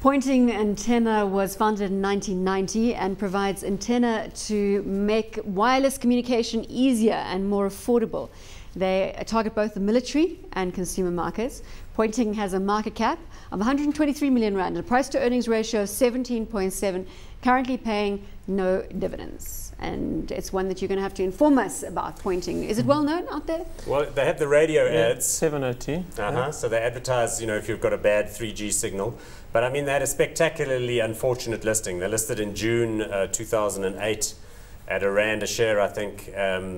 Poynting Antenna was founded in 1990 and provides antenna to make wireless communication easier and more affordable. They target both the military and consumer markets. Poynting has a market cap of 123 million rand, a price to earnings ratio of 17.7, currently paying no dividends. And it's one that you're going to have to inform us about. Poynting. Is it well known out there? Well, they have the radio ads. 702. So they advertise, if you've got a bad 3G signal. But I mean, they had a spectacularly unfortunate listing. They listed in June 2008 at R1 a share, I think.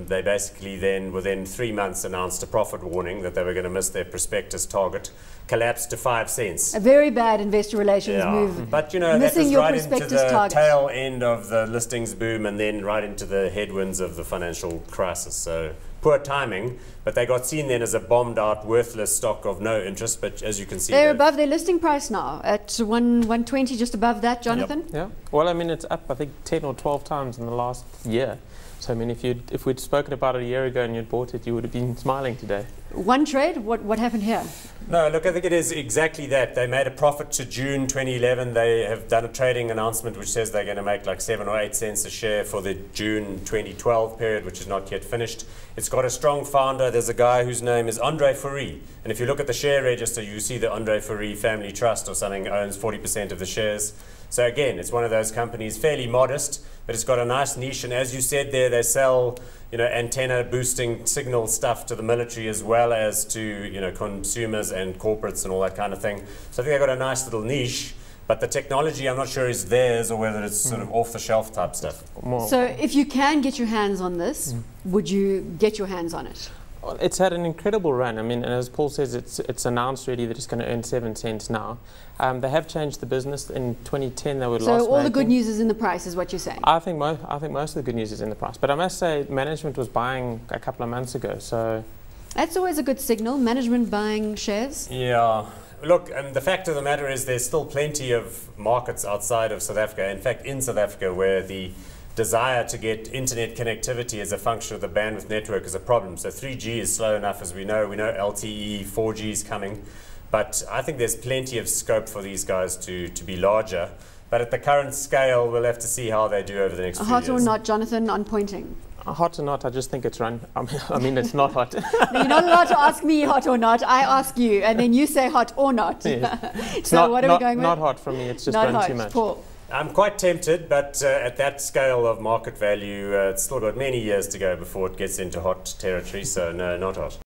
They basically then, within 3 months, announced a profit warning that they were going to miss their prospectus target, collapsed to 5 cents. A very bad investor relations move. But that was right into the tail end of the listings boom and then right into the headwinds of the financial crisis. So poor timing, but they got seen then as a bombed out, worthless stock of no interest. But as you can see, they're above their listing price now at 120, just above that, Jonathan. Yep. Yeah. Well, I mean, it's up, I think, 10 or 12 times in the last year. So I mean, if we'd spoken about it a year ago and you'd bought it, you would have been smiling today. One trade? What happened here? No, look, I think it is exactly that. They made a profit to June 2011. They have done a trading announcement which says they're going to make like 7 or 8 cents a share for the June 2012 period, which is not yet finished. It's got a strong founder. There's a guy whose name is Andre Fourie. And if you look at the share register, you see the Andre Fourie Family Trust or something owns 40% of the shares. So again, it's one of those companies, fairly modest, but it's got a nice niche. And as you said there, they sell antenna boosting signal stuff to the military as well as to consumers and corporates and all that kind of thing. So I think they've got a nice little niche. But the technology, I'm not sure is theirs or whether it's sort of off-the-shelf type stuff. So if you can get your hands on this, would you get your hands on it? Well, it's had an incredible run. I mean, and as Paul says, it's announced already that it's going to earn 7 cents now. They have changed the business. In 2010, they were loss-making. So all the good news is in the price, is what you're saying? I think most of the good news is in the price. But I must say, management was buying a couple of months ago. So that's always a good signal. Management buying shares. Yeah. Look, the fact of the matter is there's still plenty of markets outside of South Africa. In fact, in South Africa, where the desire to get internet connectivity as a function of the bandwidth network is a problem. So 3G is slow enough, as we know. We know LTE, 4G is coming. But I think there's plenty of scope for these guys to be larger. But at the current scale, we'll have to see how they do over the next few years. Hot or not, Jonathan, on Poynting? Hot or not, I just think it's run. I mean, it's not hot. You're not allowed to ask me hot or not. I ask you, and then you say hot or not. Yes. So what are we going with? Not hot for me. It's just not run hot. too much. Paul. I'm quite tempted, but at that scale of market value, it's still got many years to go before it gets into hot territory. So no, not hot.